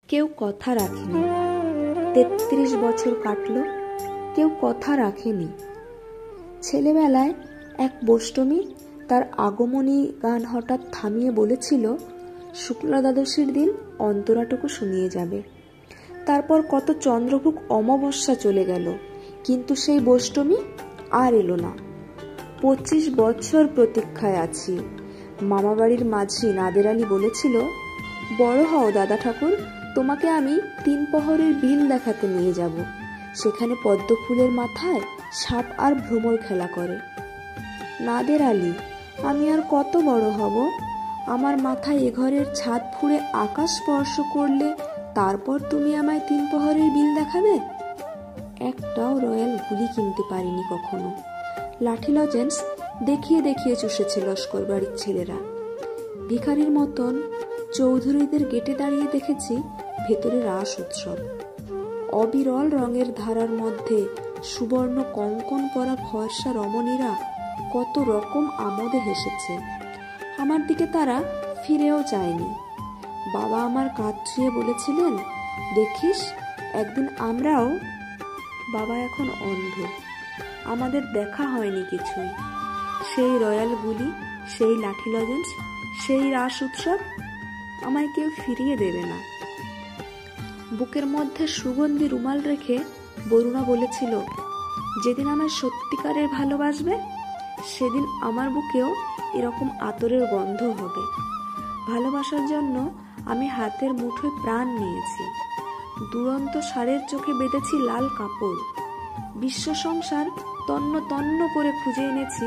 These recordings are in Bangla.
কেউ কথা রাখেনি। ৩৩ বছর কাটলো, কেউ কথা রাখেনি। ছেলেবেলায় এক বৈষ্ণবী তার আগমনী গান হঠাৎ থামিয়ে বলেছিল, শুক্লা দ্বাদশীর দিন অন্তরাটুকু শুনিয়ে যাবে। তারপর কত চন্দ্রভুক অমাবস্যা চলে গেল, কিন্তু সেই বৈষ্ণবী আর এলো না। ২৫ বছর প্রতীক্ষায় আছি। মামাবাড়ির মাঝি নাদের আলী বলেছিল, বড় হও দাদা ঠাকুর, তোমাকে আমি ৩ প্রহরের বিল দেখাতে নিয়ে যাব। সেখানে পদ্ম ফুলের মাথায় সাপ আর ভ্রমর খেলা করে। নাদের আলী, আমি আর কত বড় হব? আমার মাথায় এ ঘরের ছাদ ফুঁড়ে আকাশ স্পর্শ করলে তারপর তুমি আমায় ৩ প্রহরের বিল দেখাবে? একটাও রয়্যাল গুলি কিনতে পারিনি কখনো। লাঠি লজেন্স দেখিয়ে দেখিয়ে চুষেছে লস্কর বাড়ির ছেলেরা। ভিখারির মতন চৌধুরীদের গেটে দাঁড়িয়ে দেখেছি ভেতরে রাস উৎসব। অবিরল রঙের ধারার মধ্যে সুবর্ণ কঙ্কন পরা ফর্সা রমণীরা কত রকম আমোদে হেসেছে। আমার দিকে তারা ফিরেও চায়নি। বাবা আমার কাঁধ ছুঁয়ে বলেছিলেন, দেখিস একদিন আমরাও। বাবা এখন অন্ধ, আমাদের দেখা হয়নি কিছুই। সেই রয়্যাল গুলি, সেই লাঠি লজেন্স, সেই রাস উৎসব আমায় কেউ ফিরিয়ে দেবে না। বুকের মধ্যে সুগন্ধি রুমাল রেখে বরুণা বলেছিল, যেদিন আমায় সত্যিকারের ভালোবাসবে সেদিন আমার বুকেও এরকম আতরের গন্ধ হবে। ভালোবাসার জন্য আমি হাতের মুঠোয় প্রাণ নিয়েছি। দুরন্ত ষাঁড়ের চোখে বেঁধেছি লাল কাপড়। বিশ্ব সংসার তন্ন তন্ন করে খুঁজে এনেছি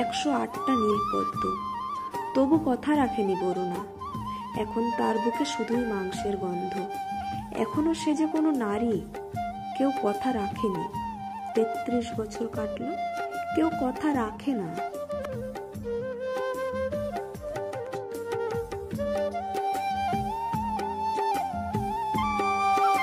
১০৮টা নীলপদ্ম। তবু কথা রাখেনি বরুণা। এখন তার বুকে শুধুই মাংসের গন্ধ। এখনো সে যে কোনো নারী। কেউ কথা রাখেনি। ৩৩ বছর কাটলো, কেউ কথা রাখে না।